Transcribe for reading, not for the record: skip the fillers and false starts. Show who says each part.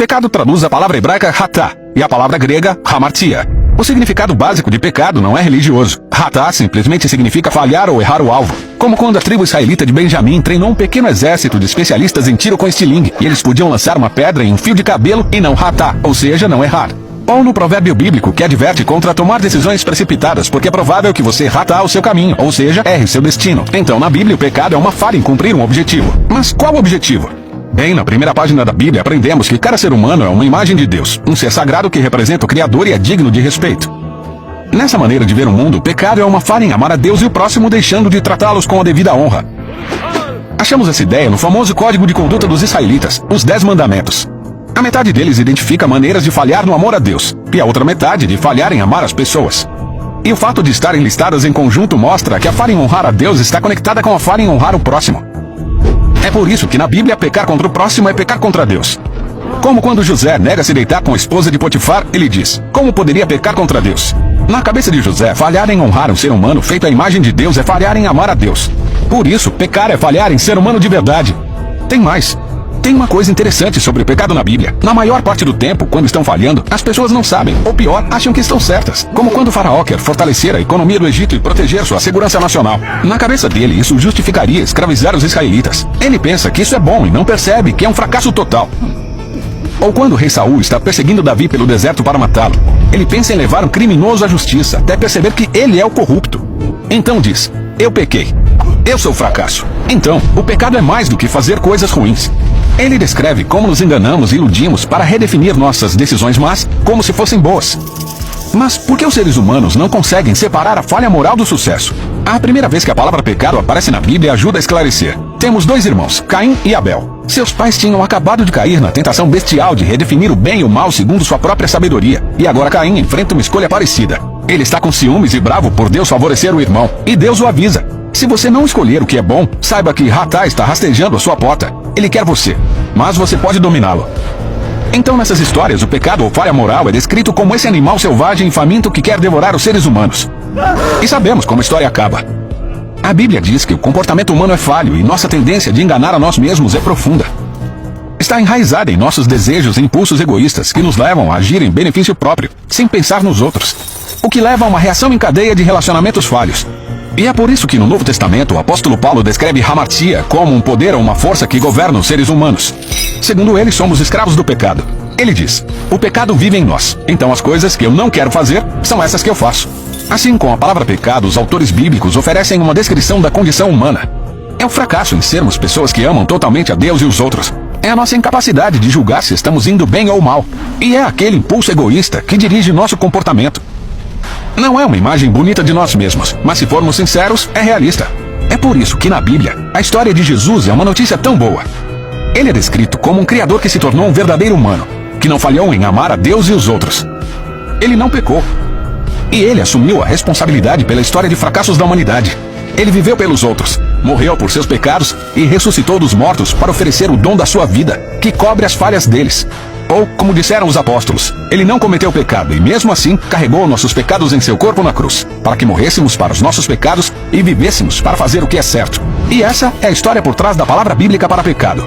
Speaker 1: Pecado traduz a palavra hebraica hatá e a palavra grega hamartia. O significado básico de pecado não é religioso. Hatá simplesmente significa falhar ou errar o alvo. Como quando a tribo israelita de Benjamim treinou um pequeno exército de especialistas em tiro com estilingue, e eles podiam lançar uma pedra em um fio de cabelo e não hatá, ou seja, não errar. Ou no provérbio bíblico que adverte contra tomar decisões precipitadas, porque é provável que você hatá o seu caminho, ou seja, erre seu destino. Então na Bíblia o pecado é uma falha em cumprir um objetivo. Mas qual objetivo? Bem, na primeira página da Bíblia aprendemos que cada ser humano é uma imagem de Deus, um ser sagrado que representa o Criador e é digno de respeito. Nessa maneira de ver o mundo, o pecado é uma falha em amar a Deus e o próximo deixando de tratá-los com a devida honra. Achamos essa ideia no famoso Código de Conduta dos Israelitas, os 10 Mandamentos. A metade deles identifica maneiras de falhar no amor a Deus, e a outra metade de falhar em amar as pessoas. E o fato de estarem listadas em conjunto mostra que a falha em honrar a Deus está conectada com a falha em honrar o próximo. É por isso que na Bíblia pecar contra o próximo é pecar contra Deus. Como quando José nega se deitar com a esposa de Potifar, ele diz: como poderia pecar contra Deus? Na cabeça de José, falhar em honrar um ser humano feito à imagem de Deus é falhar em amar a Deus. Por isso, pecar é falhar em ser humano de verdade. Tem mais. Tem uma coisa interessante sobre o pecado na Bíblia. Na maior parte do tempo, quando estão falhando, as pessoas não sabem, ou pior, acham que estão certas. Como quando o faraó quer fortalecer a economia do Egito e proteger sua segurança nacional. Na cabeça dele, isso justificaria escravizar os israelitas. Ele pensa que isso é bom e não percebe que é um fracasso total. Ou quando o rei Saul está perseguindo Davi pelo deserto para matá-lo. Ele pensa em levar um criminoso à justiça, até perceber que ele é o corrupto. Então diz: eu pequei. Eu sou fracasso. Então, o pecado é mais do que fazer coisas ruins. Ele descreve como nos enganamos e iludimos para redefinir nossas decisões más como se fossem boas. Mas por que os seres humanos não conseguem separar a falha moral do sucesso? A primeira vez que a palavra pecado aparece na Bíblia ajuda a esclarecer. Temos 2 irmãos, Caim e Abel. Seus pais tinham acabado de cair na tentação bestial de redefinir o bem e o mal segundo sua própria sabedoria. E agora Caim enfrenta uma escolha parecida. Ele está com ciúmes e bravo por Deus favorecer o irmão. E Deus o avisa: se você não escolher o que é bom, saiba que Hatá está rastejando a sua porta. Ele quer você, mas você pode dominá-lo. Então nessas histórias, o pecado ou falha moral é descrito como esse animal selvagem e faminto que quer devorar os seres humanos. E sabemos como a história acaba. A Bíblia diz que o comportamento humano é falho e nossa tendência de enganar a nós mesmos é profunda. Está enraizada em nossos desejos e impulsos egoístas que nos levam a agir em benefício próprio, sem pensar nos outros. O que leva a uma reação em cadeia de relacionamentos falhos. E é por isso que no Novo Testamento o apóstolo Paulo descreve hamartia como um poder ou uma força que governa os seres humanos. Segundo ele, somos escravos do pecado. Ele diz: o pecado vive em nós, então as coisas que eu não quero fazer são essas que eu faço. Assim, com a palavra pecado, os autores bíblicos oferecem uma descrição da condição humana. É o fracasso em sermos pessoas que amam totalmente a Deus e os outros. É a nossa incapacidade de julgar se estamos indo bem ou mal. E é aquele impulso egoísta que dirige nosso comportamento. Não é uma imagem bonita de nós mesmos, mas se formos sinceros, é realista. É por isso que na Bíblia, a história de Jesus é uma notícia tão boa. Ele é descrito como um criador que se tornou um verdadeiro humano, que não falhou em amar a Deus e os outros. Ele não pecou. E ele assumiu a responsabilidade pela história de fracassos da humanidade. Ele viveu pelos outros, morreu por seus pecados e ressuscitou dos mortos para oferecer o dom da sua vida, que cobre as falhas deles. Ou, como disseram os apóstolos, ele não cometeu pecado e mesmo assim carregou nossos pecados em seu corpo na cruz, para que morrêssemos para os nossos pecados e vivêssemos para fazer o que é certo. E essa é a história por trás da palavra bíblica para pecado.